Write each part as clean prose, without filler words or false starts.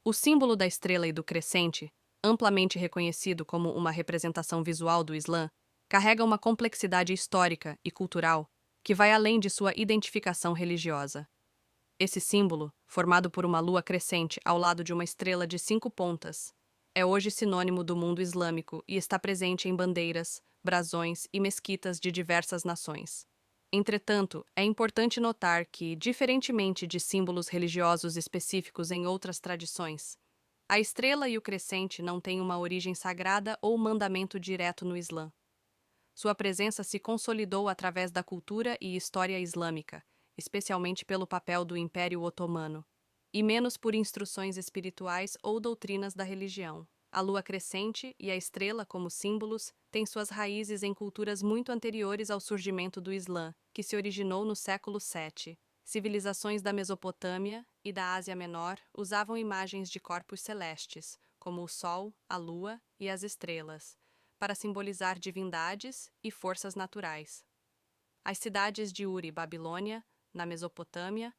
O símbolo da estrela e do crescente, amplamente reconhecido como uma representação visual do Islã, carrega uma complexidade histórica e cultural que vai além de sua identificação religiosa. Esse símbolo, formado por uma lua crescente ao lado de uma estrela de 5 pontas, é hoje sinônimo do mundo islâmico e está presente em bandeiras, brasões e mesquitas de diversas nações. Entretanto, é importante notar que, diferentemente de símbolos religiosos específicos em outras tradições, a estrela e o crescente não têm uma origem sagrada ou mandamento direto no Islã. Sua presença se consolidou através da cultura e história islâmica, especialmente pelo papel do Império Otomano, e menos por instruções espirituais ou doutrinas da religião. A lua crescente e a estrela, como símbolos, têm suas raízes em culturas muito anteriores ao surgimento do Islã, que se originou no século VII. Civilizações da Mesopotâmia e da Ásia Menor usavam imagens de corpos celestes, como o Sol, a Lua e as estrelas, para simbolizar divindades e forças naturais. As cidades de Uri e Babilônia, na Mesopotâmia,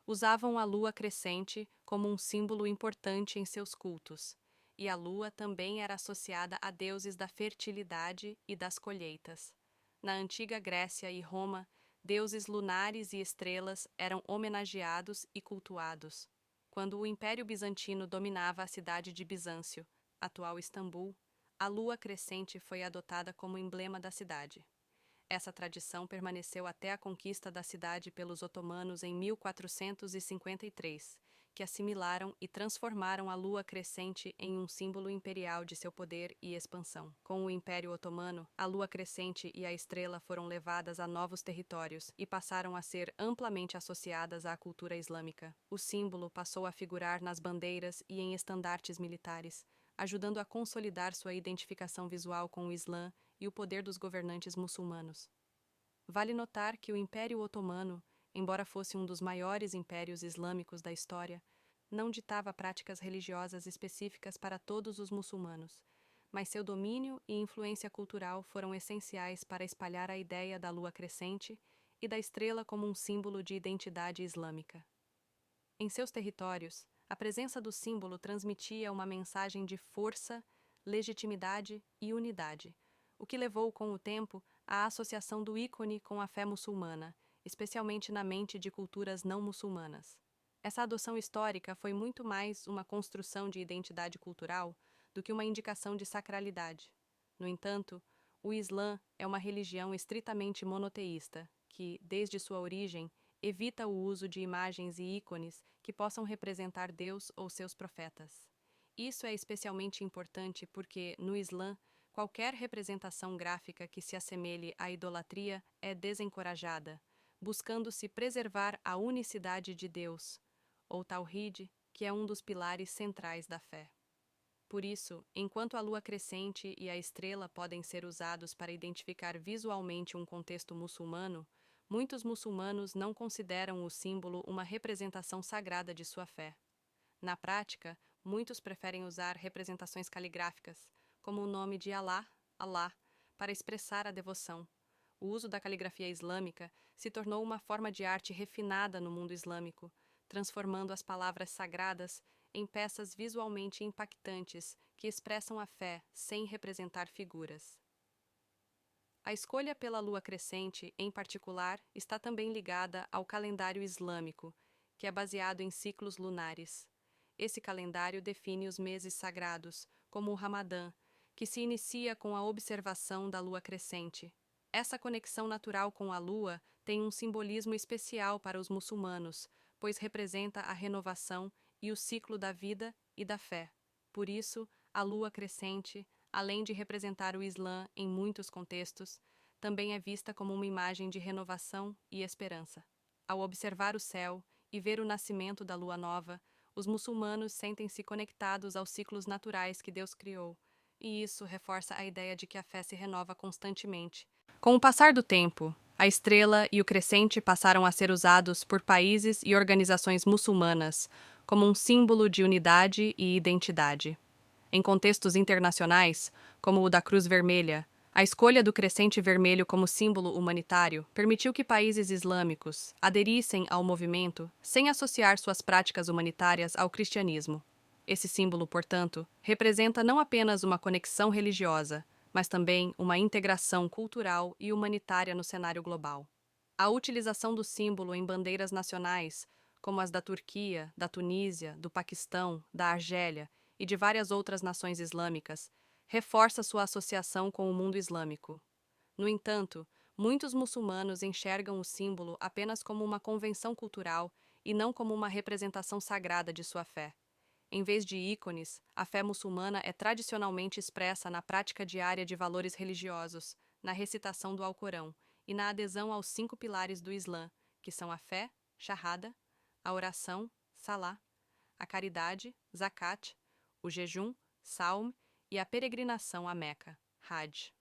usavam a lua crescente como um símbolo importante em seus cultos, e a lua também era associada a deuses da fertilidade e das colheitas. Na antiga Grécia e Roma, deuses lunares e estrelas eram homenageados e cultuados. Quando o Império Bizantino dominava a cidade de Bizâncio, atual Istambul, a lua crescente foi adotada como emblema da cidade. Essa tradição permaneceu até a conquista da cidade pelos otomanos em 1453, que assimilaram e transformaram a lua crescente em um símbolo imperial de seu poder e expansão. Com o Império Otomano, a lua crescente e a estrela foram levadas a novos territórios e passaram a ser amplamente associadas à cultura islâmica. O símbolo passou a figurar nas bandeiras e em estandartes militares, ajudando a consolidar sua identificação visual com o Islã e o poder dos governantes muçulmanos. Vale notar que o Império Otomano, embora fosse um dos maiores impérios islâmicos da história, não ditava práticas religiosas específicas para todos os muçulmanos, mas seu domínio e influência cultural foram essenciais para espalhar a ideia da lua crescente e da estrela como um símbolo de identidade islâmica. Em seus territórios, a presença do símbolo transmitia uma mensagem de força, legitimidade e unidade, o que levou, com o tempo, à associação do ícone com a fé muçulmana, especialmente na mente de culturas não muçulmanas. Essa adoção histórica foi muito mais uma construção de identidade cultural do que uma indicação de sacralidade. No entanto, o Islã é uma religião estritamente monoteísta, que, desde sua origem, evita o uso de imagens e ícones que possam representar Deus ou seus profetas. Isso é especialmente importante porque, no Islã, qualquer representação gráfica que se assemelhe à idolatria é desencorajada, buscando-se preservar a unicidade de Deus, ou Tawhid, que é um dos pilares centrais da fé. Por isso, enquanto a lua crescente e a estrela podem ser usados para identificar visualmente um contexto muçulmano, muitos muçulmanos não consideram o símbolo uma representação sagrada de sua fé. Na prática, muitos preferem usar representações caligráficas, como o nome de Allah, Allah, para expressar a devoção. O uso da caligrafia islâmica se tornou uma forma de arte refinada no mundo islâmico, transformando as palavras sagradas em peças visualmente impactantes que expressam a fé sem representar figuras. A escolha pela lua crescente, em particular, está também ligada ao calendário islâmico, que é baseado em ciclos lunares. Esse calendário define os meses sagrados, como o Ramadã, que se inicia com a observação da lua crescente. Essa conexão natural com a lua tem um simbolismo especial para os muçulmanos, pois representa a renovação e o ciclo da vida e da fé. Por isso, a lua crescente, além de representar o Islã em muitos contextos, também é vista como uma imagem de renovação e esperança. Ao observar o céu e ver o nascimento da lua nova, os muçulmanos sentem-se conectados aos ciclos naturais que Deus criou, e isso reforça a ideia de que a fé se renova constantemente. Com o passar do tempo, a estrela e o crescente passaram a ser usados por países e organizações muçulmanas como um símbolo de unidade e identidade. Em contextos internacionais, como o da Cruz Vermelha, a escolha do crescente vermelho como símbolo humanitário permitiu que países islâmicos aderissem ao movimento sem associar suas práticas humanitárias ao cristianismo. Esse símbolo, portanto, representa não apenas uma conexão religiosa, mas também uma integração cultural e humanitária no cenário global. A utilização do símbolo em bandeiras nacionais, como as da Turquia, da Tunísia, do Paquistão, da Argélia e de várias outras nações islâmicas, reforça sua associação com o mundo islâmico. No entanto, muitos muçulmanos enxergam o símbolo apenas como uma convenção cultural e não como uma representação sagrada de sua fé. Em vez de ícones, a fé muçulmana é tradicionalmente expressa na prática diária de valores religiosos, na recitação do Alcorão e na adesão aos 5 pilares do Islã, que são a fé, shahada, a oração, salah, a caridade, zakat, o jejum, saum e a peregrinação a Meca, Hajj.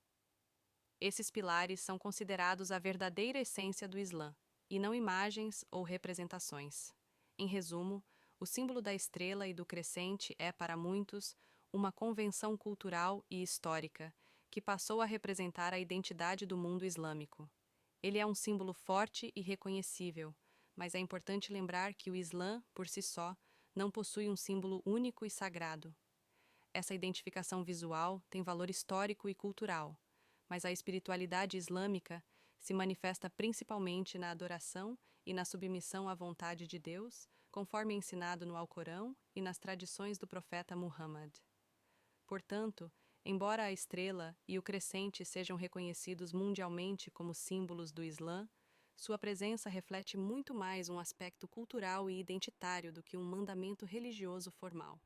Esses pilares são considerados a verdadeira essência do Islã, e não imagens ou representações. Em resumo, o símbolo da estrela e do crescente é, para muitos, uma convenção cultural e histórica que passou a representar a identidade do mundo islâmico. Ele é um símbolo forte e reconhecível, mas é importante lembrar que o Islã, por si só, não possui um símbolo único e sagrado. Essa identificação visual tem valor histórico e cultural, mas a espiritualidade islâmica se manifesta principalmente na adoração e na submissão à vontade de Deus, conforme ensinado no Alcorão e nas tradições do profeta Muhammad. Portanto, embora a estrela e o crescente sejam reconhecidos mundialmente como símbolos do Islã, sua presença reflete muito mais um aspecto cultural e identitário do que um mandamento religioso formal.